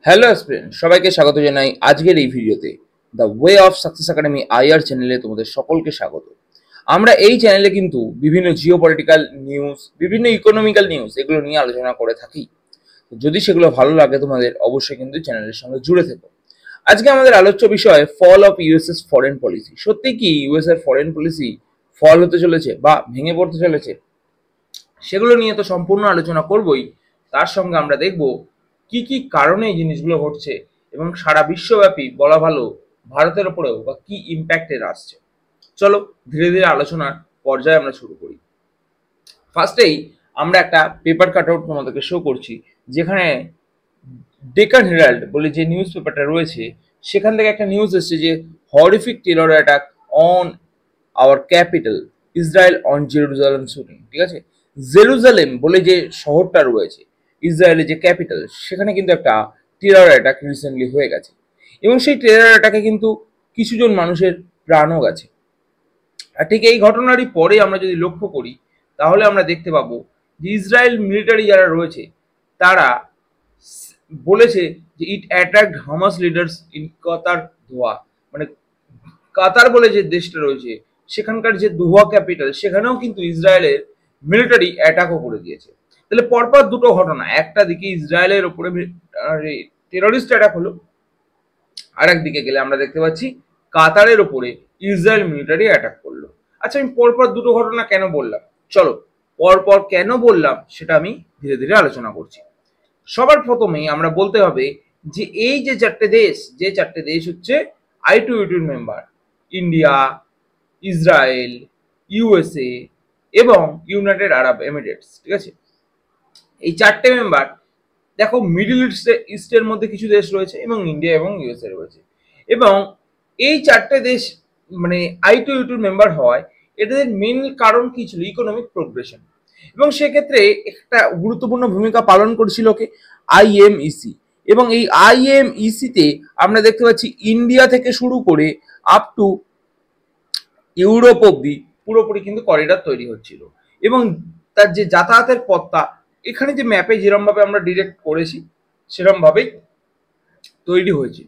Hello student, সবাইকে স্বাগত জানাই আজকের এই ভিডিওতে। The way of Success academy IR চ্যানেলে তোমাদের সকলকে স্বাগত। আমরা এই চ্যানেলে কিন্তু বিভিন্ন জিও পলিটিক্যাল নিউজ, বিভিন্ন ইকোনমিক্যাল নিউজ এগুলো নিয়ে আলোচনা করে থাকি। যদি সেগুলো ভালো লাগে তোমাদের, অবশ্যই কিন্তু চ্যানেলের সঙ্গে জুড়ে থেকো। আজকে আমাদের আলোচ্য বিষয় fall of US's foreign policy. সত্যি কি ইউএস এর ফরেন পলিসি ফল হতে চলেছে বা ভেঙে পড়তে চলেছে? সেগুলো নিয়ে তো সম্পূর্ণ আলোচনা করবই। তার সঙ্গে আমরা দেখব কি কি কারণে এই জিনিসগুলো ঘটছে এবং সারা বিশ্বব্যাপী বলা ভালো ভারতের ওপরেও বা কি ইম্প্যাক্টের আসছে। চলো ধীরে ধীরে আলোচনার পর্যায়ে আমরা শুরু করি। ফার্স্টেই আমরা একটা পেপার কাট আউট তোমাদেরকে শো করছি, যেখানে ডেকান হেরাল্ড বলে যে নিউজ পেপারটা রয়েছে সেখান থেকে একটা নিউজ এসেছে যে horrific terror attack on our capital, Israel on Jerusalem shooting. ঠিক আছে, জেরুজালেম বলে যে শহরটা রয়েছে ইসরায়েলের যে ক্যাপিটাল, সেখানে কিন্তু একটা টেরর অ্যাটাক রিসেন্টলি হয়ে গেছে এবং সেই টেরর অ্যাটাকে কিন্তু কিছুজন মানুষের প্রাণও গেছে। আর ঠিক এই ঘটনারই পরে আমরা যদি লক্ষ্য করি তাহলে আমরা দেখতে পাবো যে ইসরায়েল মিলিটারি যারা রয়েছে তারা বলেছে যে it attacked Hamas leaders in Qatar Doha. মানে কাতার বলে যে দেশটা রয়েছে সেখানকার যে দোহা ক্যাপিটাল, সেখানেও কিন্তু ইসরায়েলের মিলিটারি অ্যাটাকও করে দিয়েছে। তাহলে পরপর দুটো ঘটনা, একটা দিকে ইসরায়েলের ওপরে টেররিস্ট অ্যাটাক হলো, আর একদিকে গেলে আমরা দেখতে পাচ্ছি কাতারের ওপরে ইসরায়েল মিলিটারি অ্যাটাক করলো। আচ্ছা, আমি পরপর দুটো ঘটনা কেন বললাম? চলো পরপর কেন বললাম সেটা আমি ধীরে ধীরে আলোচনা করছি। সবার প্রথমেই আমরা বলতে হবে যে এই যে চারটে দেশ হচ্ছে I2U2 member, India, Israel, USA এবং ইউনাইটেড আরব এমিরেটস। ঠিক আছে, এই চারটে মেম্বার, দেখো মিডল ইস্টের মধ্যে কিছু দেশ রয়েছে এবং ইন্ডিয়া এবং ইউএসএ রয়েছে, এবং এই চারটে দেশ মানে I2U2 মেম্বার হওয়ায় এদের মেন কারণ কি ছিল? Economic progression. এবং সেক্ষেত্রে একটা গুরুত্বপূর্ণ ভূমিকা পালন করেছিল কে? IMEC। এবং এই IMEC তে আমরা দেখতে পাচ্ছি ইন্ডিয়া থেকে শুরু করে আপ টু ইউরোপ অব্দি পুরোপুরি কিন্তু করিডর তৈরি হচ্ছিল, এবং তার যে যাতায়াতের পথটা এখানে যে ম্যাপে যেরকম ভাবে আমরা ডিরেক্ট করেছি সেরকম ভাবেই তৈরি হয়েছিল।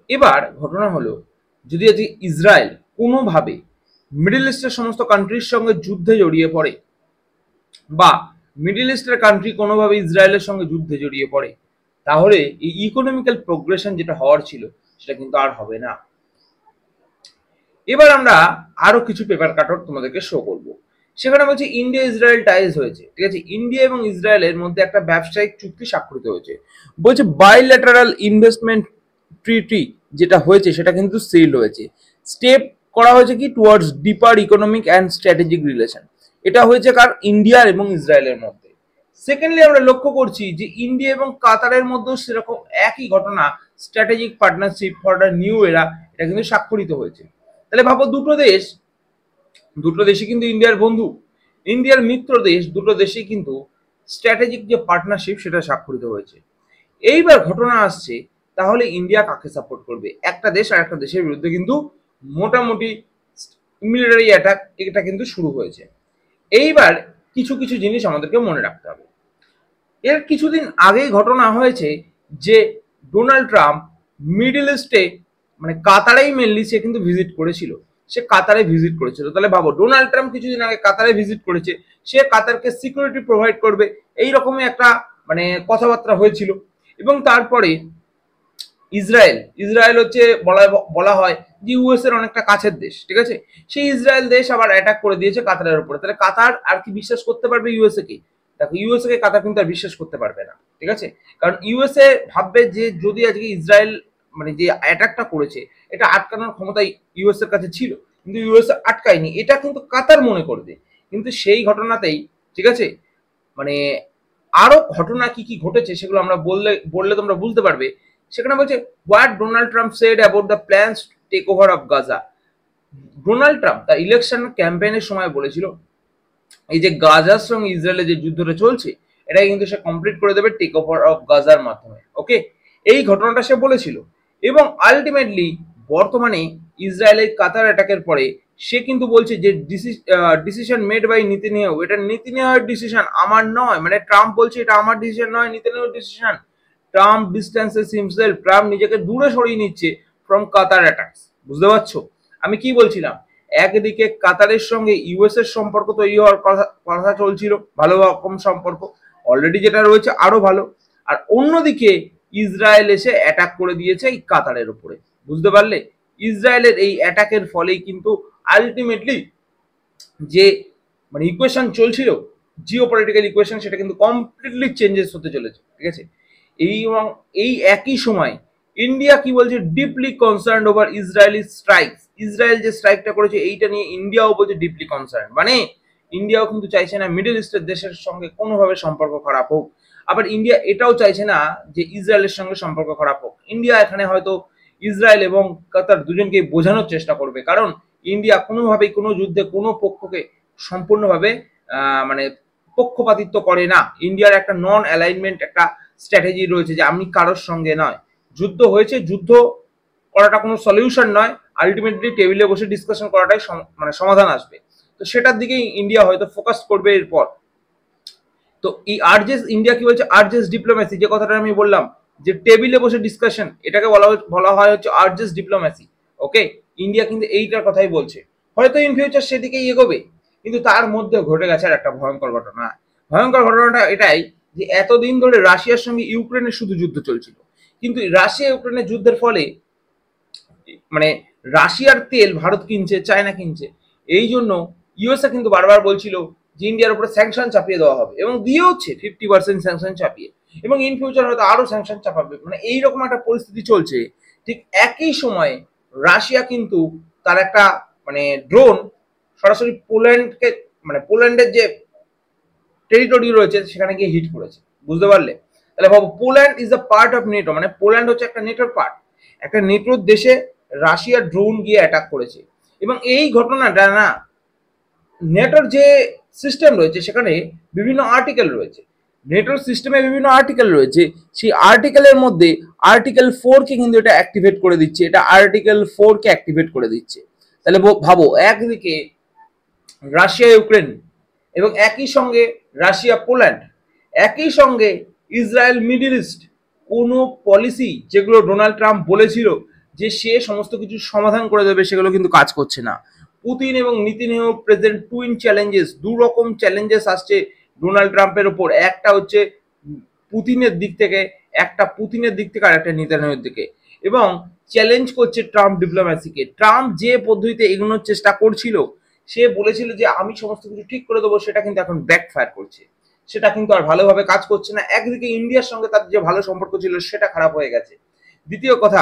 এবার ঘটনা হলো, যদি আজকে ইসরায়েল কোনোভাবে মিডল ইস্টের সমস্ত কান্ট্রির সঙ্গে যুদ্ধে জড়িয়ে পড়ে, বা মিডল ইস্টের কান্ট্রি কোনোভাবে ইসরায়েলের সঙ্গে যুদ্ধে জড়িয়ে পড়ে, তাহলে এই ইকোনমিক্যাল প্রোগ্রেশন যেটা হওয়ার ছিল সেটা কিন্তু আর হবে না। এবার আমরা আরো কিছু পেপার কাট আউট তোমাদেরকে শো করব। সেখানে বলছে ইন্ডিয়া ইসরায়েল টাইজ হয়েছে। ঠিক আছে, ইন্ডিয়া এবং ইসরায়েলের মধ্যে একটা ব্যবসায়িক চুক্তি স্বাক্ষরিত হয়েছে। বলছে বাইল্যাটারাল ইনভেস্টমেন্ট ট্রিটি যেটা হয়েছে সেটা কিন্তু সিল হয়েছে। স্টেপ করা হয়েছে কি towards deeper economic and strategic relation. এটা হয়েছে কার? ইন্ডিয়া এবং ইসরায়েলের মধ্যে। সেকেন্ডলি আমরা লক্ষ্য করছি যে ইন্ডিয়া এবং কাতারের মধ্যেও সেরকম একই ঘটনা, strategic partnership for the new এরা, এটা কিন্তু স্বাক্ষরিত হয়েছে। তাহলে ভাবো দুটো দেশই কিন্তু ইন্ডিয়ার বন্ধু, ইন্ডিয়ার মিত্র দেশ, দুটো দেশই কিন্তু স্ট্র্যাটেজিক যে পার্টনারশিপ সেটা স্বাক্ষরিত হয়েছে। এইবার ঘটনা আসছে, তাহলে ইন্ডিয়া কাকে সাপোর্ট করবে? একটা দেশ আর একটা দেশের বিরুদ্ধে কিন্তু মোটামুটি মিলিটারি অ্যাটাক এটা কিন্তু শুরু হয়েছে। এইবার কিছু কিছু জিনিস আমাদেরকে মনে রাখতে হবে। এর কিছুদিন আগেই ঘটনা হয়েছে যে ডোনাল্ড ট্রাম্প মিডল ইস্টে, মানে কাতারেই মেনলি সে কিন্তু ভিজিট করেছিল। সে কাতারে ভিজিট করেছিল। তাহলে ভাবো, ডোনাল্ড ট্রাম্প কিছুদিন আগে কাতারে ভিজিট করেছে, সে কাতারকে সিকিউরিটি প্রোভাইড করবে, এই রকমই একটা মানে কথাবার্তা হয়েছিল। এবং তারপরে ইসরায়েল হচ্ছে বলা হয় যে ইউএস এর অনেকটা কাছের দেশ। ঠিক আছে, সেই ইসরায়েল দেশ আবার অ্যাটাক করে দিয়েছে কাতারের উপরে। তাহলে কাতার আর কি বিশ্বাস করতে পারবে ইউএসএ কে? দেখো, ইউএসএ কে কাতার কিন্তু আর বিশ্বাস করতে পারবে না। ঠিক আছে, কারণ ইউএসএ ভাববে যে যদি আজকে ইসরায়েল মানে যে অ্যাটাকটা করেছে এটা আটকানোর ক্ষমতা ইউএস এর কাছে ছিল, কিন্তু ইউএসএ আটকায়নি, এটা কিন্তু কাতার মনে করবে। কিন্তু সেই ঘটনাতেই, ঠিক আছে, মানে আরো ঘটনা কি কি ঘটেছে সেগুলো আমরা বললে তোমরা বুঝতে পারবে। সেখানে বলছে what Donald Trump said about the plans take over of Gaza. Donald Trump তার ইলেকশন ক্যাম্পেইনের সময় বলেছিল এই যে গাজার সঙ্গে ইসরায়েলের যে যুদ্ধটা চলছে এটা কিন্তু সে কমপ্লিট করে দেবে টেক ওভার অফ গাজার মাধ্যমে। ওকে, এই ঘটনাটা সে বলেছিল। এবং আলটিমেটলি বর্তমানে ইসরায়েলের কাতার অ্যাটাকের পরে সে কিন্তু বলছে যে ডিসিশন মেড বাই নেতানিয়াহু, এটা নেতানিয়াহুর ডিসিশন, আমার নয়। মানে ট্রাম্প বলছে এটা আমার ডিসিশন নয়, নেতানিয়াহুর decision. Trump distances himself, Trump নিজেকে দূরে সরিয়ে নিচ্ছে ফ্রম কাতার অ্যাটাকস। বুঝতে পারছো আমি কি বলছিলাম? একদিকে কাতারের সঙ্গে ইউএস এর সম্পর্ক তৈরি হওয়ার কথা চলছিল, ভালো রকম সম্পর্ক অলরেডি যেটা রয়েছে আরো ভালো, আর অন্যদিকে ইসরায়েল এসে অ্যাটাক করে দিয়েছে এই কাতারের উপরে। বুঝতে পারলে? ইসরায়েলের এই অ্যাটাকের ফলেই কিন্তু আলটিমেটলি যে মানে ইকুয়েশন চলছিল, জিও পলিটিক্যাল ইকুয়েশন, সেটা কিন্তু কমপ্লিটলি চেঞ্জেস হতে চলেছে। ঠিক আছে, এই একই সময় ইন্ডিয়া কি বলছে, deeply concern over Israeli strike. Israel যে স্ট্রাইকটা করেছে এইটা নিয়ে ইন্ডিয়াও বলছে ডিপলি কনসার্ন, মানে ইন্ডিয়াও কিন্তু চাইছে না মিডল ইস্টের দেশের সঙ্গে কোনোভাবে সম্পর্ক খারাপ হোক। আবার ইন্ডিয়া এটাও চাইছে না যে ইসরায়েলের সঙ্গে সম্পর্ক খারাপ হোক। ইন্ডিয়া এখানে হয়তো ইসরায়েল এবং কাতার দুজনকে বোঝানোর চেষ্টা করবে, কারণ ইন্ডিয়া কোনোভাবেই কোনো যুদ্ধে কোনো পক্ষকে সম্পূর্ণভাবে মানে পক্ষপাতিত্ব করে না। ইন্ডিয়ার একটা নন অ্যালাইনমেন্ট একটা স্ট্র্যাটেজি রয়েছে যে আমি কারোর সঙ্গে নয়, যুদ্ধ হয়েছে, যুদ্ধ করাটা কোনো সলিউশন নয়, আলটিমেটলি টেবিলে বসে ডিসকাশন করাটাই মানে সমাধান আসবে। তো সেটার দিকেই ইন্ডিয়া হয়তো ফোকাস করবে এরপর। তো এই আরজেস, ইন্ডিয়া কি বলছে, আরজেস ডিপ্লোম্যাসি, যে কথাটা আমি বললাম যে টেবিলে বসে ডিসকাশন, এটাকে বলা হয় হচ্ছে আরজেস ডিপ্লোম্যাসি। ওকে, ইন্ডিয়া কিন্তু এইটার কথাই বলছে, হয়তো ইন ফিউচার সেদিকেই এগোবে। কিন্তু তার মধ্যে ঘটে গেছে আর একটা ভয়ঙ্কর ঘটনা। ভয়ঙ্কর ঘটনাটা এটাই যে এতদিন ধরে রাশিয়ার সঙ্গে ইউক্রেনের শুধু যুদ্ধ চলছিল, কিন্তু রাশিয়া ইউক্রেনের যুদ্ধের ফলে মানে রাশিয়ার তেল ভারত কিনছে, চায়না কিনছে, এই জন্য ইউএসএ কিন্তু বারবার বলছিল যে ইন্ডিয়ার উপরে স্যাংশন চাপিয়ে দেওয়া হবে, এবং দিয়ে হচ্ছে 50% স্যাংশন চাপিয়ে, এবং ইন ফিউচার হয়তো আরো স্যাংশন চাপাবে। মানে এইরকম একটা পরিস্থিতি চলছে। ঠিক একই সময়ে রাশিয়া কিন্তু তার একটা মানে ড্রোন সরাসরি পোল্যান্ডকে, মানে পোল্যান্ডের যে টেরিটরি রয়েছে সেখানে গিয়ে হিট করেছে। বুঝতে পারলে? তাহলে ভাবো, Poland is a part of NATO, মানে পোল্যান্ড হচ্ছে একটা নেটোর পার্ট, একটা নেটোর দেশে রাশিয়ার ড্রোন গিয়ে অ্যাটাক করেছে। এবং এই ঘটনাটা না, নেটোর যে সিস্টেম রয়েছে সেখানে বিভিন্ন আর্টিকেল রয়েছে, নেটোর সিস্টেমে বিভিন্ন আর্টিকেল রয়েছে, সেই আর্টিকেলের মধ্যে আর্টিকেল 4 কে কিন্তু এটা অ্যাক্টিভেট করে দিচ্ছে, এটা আর্টিকেল 4 কে অ্যাক্টিভেট করে দিচ্ছে। তাহলে ভাবো, একদিকে রাশিয়া ইউক্রেন, এবং একই সঙ্গে রাশিয়া পোল্যান্ড, একই সঙ্গে ইসরায়েল মিডল ইস্ট, কোনো পলিসি যেগুলো ডোনাল্ড ট্রাম্প বলেছিল যে সে সমস্ত কিছু সমাধান করে দেবে, সেগুলো কিন্তু কাজ করছে না। পুতিন এবং নেতানিয়াহু প্রেজেন্ট টুইন চ্যালেঞ্জেস, দু রকম চ্যালেঞ্জেস আসছে ডোনাল্ড ট্রাম্পের ওপর। একটা হচ্ছে পুতিনের দিক থেকে, আর একটা নেতানিয়াহুর দিকে, এবং চ্যালেঞ্জ করছে ট্রাম্প ডিপ্লোম্যাসিকে। ট্রাম্প যে পদ্ধতিতে এগোনোর চেষ্টা করছিল, সে বলেছিল যে আমি সমস্ত কিছু ঠিক করে দেবো, সেটা কিন্তু এখন ব্যাকফায়ার করছে, সেটা কিন্তু আর ভালোভাবে কাজ করছে না। একদিকে ইন্ডিয়ার সঙ্গে তার যে ভালো সম্পর্ক ছিল সেটা খারাপ হয়ে গেছে। দ্বিতীয় কথা,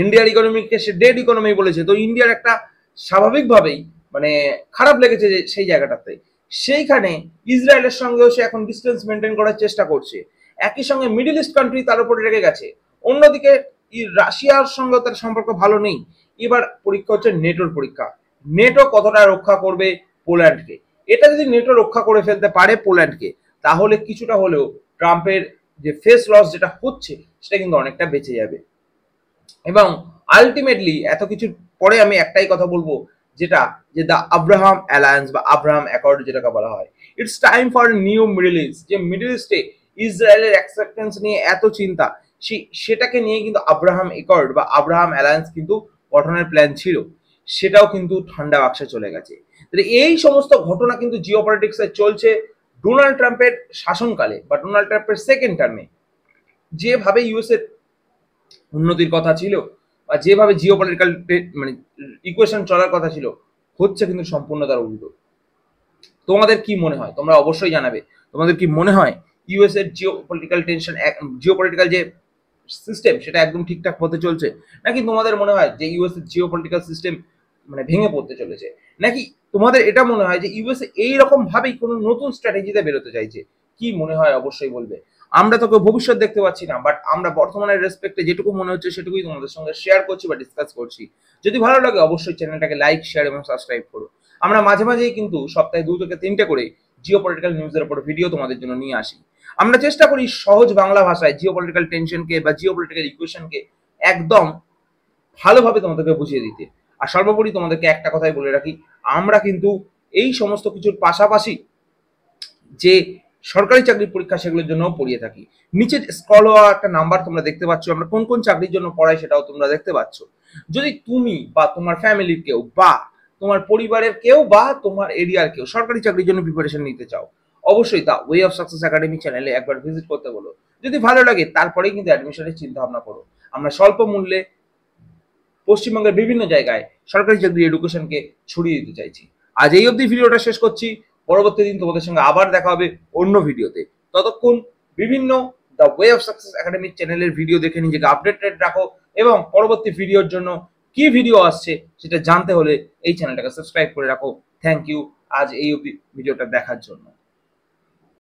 ইন্ডিয়ার ইকোনমিকে সে ডেড ইকোনমি বলেছে, তো ইন্ডিয়ার একটা স্বাভাবিকভাবেই মানে খারাপ লেগেছে যে সেই জায়গাটাতে। সেইখানে ইসরায়েলের সঙ্গেও সে এখন ডিস্টেন্স মেনটেন করার চেষ্টা করছে। একই সঙ্গে মিডল ইস্ট কান্ট্রি তার উপরে রেগে গেছে। অন্যদিকে রাশিয়ার সঙ্গে তার সম্পর্ক ভালো নেই। এবার পরীক্ষা হচ্ছে নেটোর পরীক্ষা, নেটো কতটা রক্ষা করবে পোল্যান্ডকে। এটা যদি নেটো রক্ষা করে ফেলতে পারে পোল্যান্ডকে, তাহলে কিছুটা হলেও ট্রাম্পের যে ফেস লস যেটা হচ্ছে সেটা কিন্তু অনেকটা বেঁচে যাবে। এবং আলটিমেটলি এত কিছুর পরে আমি একটাই কথা বলবো, যেটা যে দ্য আব্রাহাম অ্যালায়েন্স বা আব্রাহাম অ্যাকর্ড যেটাকে বলা হয়, it's time for new middle east. যে মিডল ইস্টে ইসরায়েলের অ্যাকসেপ্টেন্স নিয়ে এত চিন্তা, সেটাকে নিয়ে কিন্তু আব্রাহাম অ্যাকর্ড বা আব্রাহাম অ্যালায়েন্স কিন্তু গঠনের প্ল্যান ছিল, সেটাও কিন্তু ঠান্ডা বাক্সে চলে গেছে। এই সমস্ত ঘটনা কিন্তু জিও পলিটিক্সে চলছে ডোনাল্ড ট্রাম্পের শাসনকালে বা ডোনাল্ড ট্রাম্পের সেকেন্ড টার্মে। যেভাবে ইউএস এর উন্নতির কথা ছিল বা যেভাবে জিও পলিটিক্যাল মানে ইকুয়েশন চলার কথা ছিল, হচ্ছে কিন্তু সম্পূর্ণ তার উল্টো। তোমাদের কি মনে হয় তোমরা অবশ্যই জানাবে। তোমাদের কি মনে হয় ইউএস এর Jio political tension, Jio political যে সিস্টেম সেটা একদম ঠিকঠাক হতে চলছে, নাকি তোমাদের মনে হয় যে ইউএস এর জিও পলিটিক্যাল সিস্টেম মানে ভেঙে পড়তে চলেছে, নাকি তোমাদের এটা মনে হয় যে ইউএস এইরকম ভাবেই কোনো নতুন স্ট্র্যাটেজিতে বেরোতে চাইছে? কি মনে হয় অবশ্যই বলবে। আমরা তোকে ভবিষ্যৎ দেখতে পাচ্ছি না, বাট আমরা বর্তমানের রেসপেক্টে যেটুকু মনে হচ্ছে সেটুকুই তোমাদের সঙ্গে শেয়ার করছি বা ডিসকাস করছি। যদি ভালো লাগে অবশ্যই চ্যানেলটাকে লাইক, শেয়ার এবং সাবস্ক্রাইব করো। আমরা মাঝে মাঝেই কিন্তু সপ্তাহে 2 থেকে 3টে করে জিও পলিটিক্যাল নিউজের উপর ভিডিও তোমাদের জন্য নিয়ে আসি। আমরা চেষ্টা করি সহজ বাংলা ভাষায় জিও পলিটিক্যাল টেনশনকে বা জিও পলিটিক্যাল ইকুয়েশনকে একদম ভালোভাবে তোমাদেরকে বুঝিয়ে দিতে। আর সর্বোপরি তোমাদেরকে একটা কথাই বলে রাখি, আমরা কিন্তু এই সমস্ত কিছুর পাশাপাশি যে সরকারি চাকরির পরীক্ষা সেগুলোর জন্য পড়িয়ে থাকি। নিচে স্ক্রল হওয়া একটা নাম্বার তোমরা দেখতে পাচ্ছ, আমরা কোন কোন চাকরির জন্য পড়াই সেটাও তোমরা দেখতে পাচ্ছ। যদি তুমি বা তোমার ফ্যামিলির কেউ বা তোমার পরিবারের কেউ বা তোমার এরিয়ার কেউ সরকারি চাকরির জন্য প্রিপারেশন নিতে চাও, অবশ্যই the Way of Success Academy চ্যানেলে একবার ভিজিট করতে বলো। যদি ভালো লাগে তারপরেই কিন্তু অ্যাডমিশনের চিন্তা ভাবনা করো। আমরা স্বল্প মূল্যে পশ্চিমবঙ্গের বিভিন্ন জায়গায় সরকারি চাকরি এডুকেশনকে ছড়িয়ে দিতে চাইছি। আজ এই অবধি ভিডিওটা শেষ করছি। পরবর্তী দিন তোমাদের সঙ্গে আবার দেখা হবে অন্য ভিডিওতে। ততক্ষণ বিভিন্ন the way of success academic চ্যানেলের ভিডিও দেখে নিজেকে আপডেটেড রাখো এবং পরবর্তী ভিডিওর জন্য কি ভিডিও আসছে সেটা জানতে হলে এই চ্যানেলটাকে সাবস্ক্রাইব করে রাখো। থ্যাংক ইউ আজ এই অবধি ভিডিওটা দেখার জন্য।